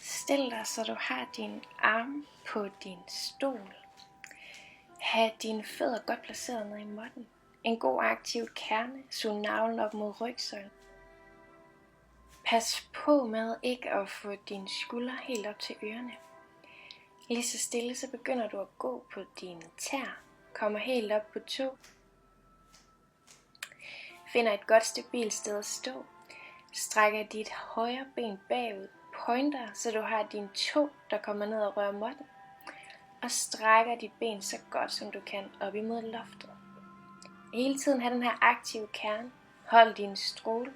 Stil dig, så du har din arm på din stol. Ha' dine fødder godt placeret ned i måtten. En god aktiv kerne. Sug navlen op mod rygsøjlen. Pas på med ikke at få dine skuldre helt op til ørerne. Lige så stille, så begynder du at gå på dine tæer. Kommer helt op på tå. Finder et godt stabilt sted at stå. Strækker dit højre ben bagud. Pointer, så du har din tå, der kommer ned og rører måtten. Og strækker dit ben så godt som du kan op imod loftet. Hele tiden have den her aktive kerne. Hold din stråle.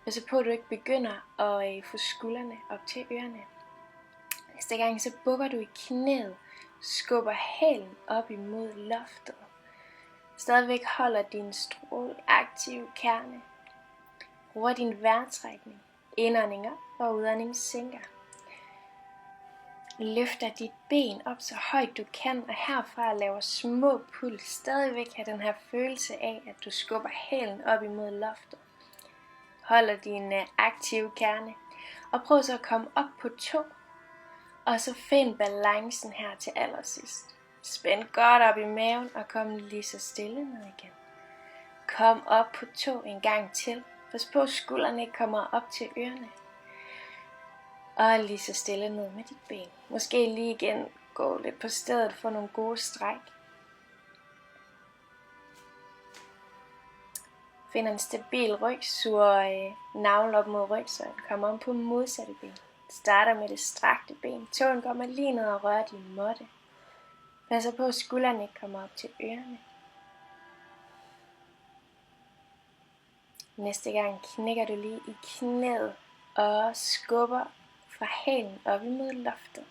Og så på at du ikke begynder at få skuldrene op til ørerne. Næste gang så bukker du i knæet. Skubber hælen op imod loftet. Stadigvæk holder din stråle aktiv kerne. Bruger din vejrtrækning. Indånding op og udånding sænker. Løfter dit ben op så højt du kan, og herfra laver små puls. Stadigvæk have den her følelse af, at du skubber hælen op imod loftet. Holder din aktive kerne. Og prøv så at komme op på tå. Og så find balancen her til allersidst. Spænd godt op i maven og kom lige så stille ned igen. Kom op på tå en gang til. Pas på, at skuldrene ikke kommer op til ørerne. Og lige så stille ned med dit ben. Måske lige igen gå lidt på stedet for nogle gode stræk. Find en stabil ryg, suger navlen op mod rygsøjlen. Kom om på modsatte ben. Starter med det strakte ben. Tåen kommer lige ned og rører din måtte. Passer på, at skuldrene ikke kommer op til ørerne. Næste gang knækker du lige i knæet og skubber fra hælen op imod loftet.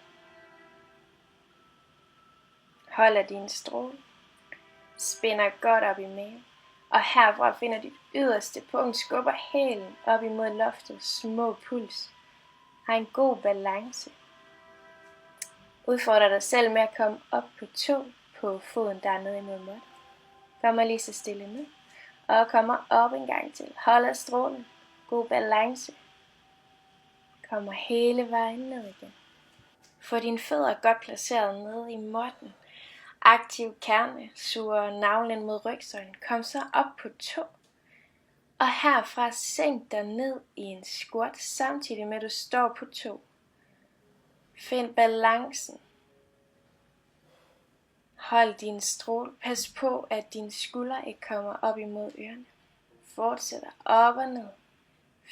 Holder din stråle. Spænder godt op i maven. Og herfra finder dit yderste punkt. Skubber hælen op imod loftet. Små puls. Har en god balance. Udfordrer dig selv med at komme op på tå på foden der nede imod måtten. Kommer lige så stille ned. Og kommer op en gang til. Holder strålen. God balance. Kommer hele vejen ned igen. Få dine fødder godt placeret nede i måtten. Aktiv kerne. Suger navlen mod rygsøjlen. Kom så op på tå. Og herfra sænk dig ned i en squat, samtidig med at du står på tå. Find balancen. Hold din stråle. Pas på, at dine skuldre ikke kommer op imod ørerne. Fortsætter op og ned.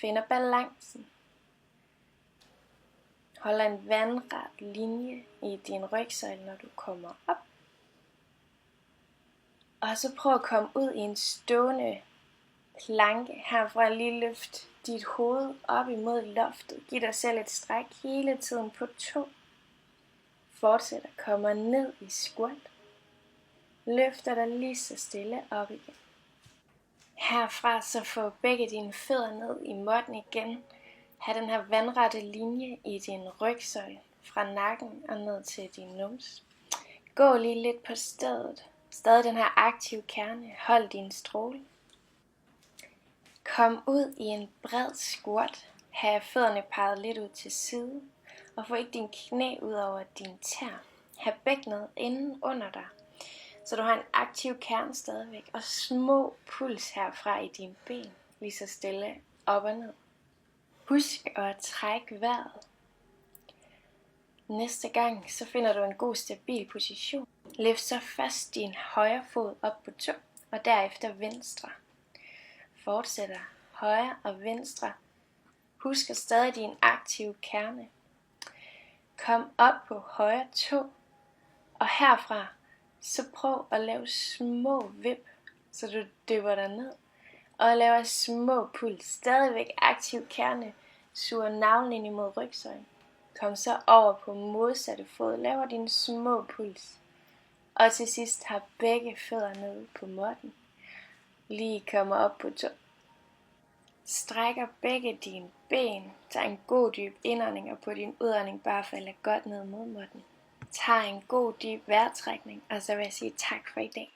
Finder balancen. Holder en vandret linje i din rygsøjle, når du kommer op. Og så prøv at komme ud i en stående planke. Herfra lige løft dit hoved op imod loftet. Giv dig selv et stræk hele tiden på tå. Fortsætter, kommer ned i squat. Løfter dig lige så stille op igen. Herfra så få begge dine fødder ned i måtten igen. Ha' den her vandrette linje i din rygsøjle. Fra nakken og ned til din numse. Gå lige lidt på stedet. Stadig den her aktive kerne. Hold din stråle. Kom ud i en bred squat. Ha' fødderne peget lidt ud til siden. Og få ikke din knæ ud over din tær. Ha' bækkenet inden under dig. Så du har en aktiv kerne stadigvæk. Og små puls herfra i dine ben. Lige så stille op og ned. Husk at trække vejret. Næste gang så finder du en god stabil position. Løft så fast din højre fod op på tå. Og derefter venstre. Fortsætter højre og venstre. Husk at stadig din aktive kerne. Kom op på højre tå. Og herfra så prøv at lave små vip, så du dypper dig ned. Og laver små puls. Stadigvæk aktiv kerne. Suger navlen ind imod rygsøjlen. Kom så over på modsatte fod. Laver dine små puls. Og til sidst har begge fødder nede på måtten. Lige kommer op på tå. Strækker begge dine ben. Tag en god dyb indånding, og på din udånding bare falder godt ned mod måtten. Tag en god dyb vejrtrækning, og så vil jeg sige tak for i dag.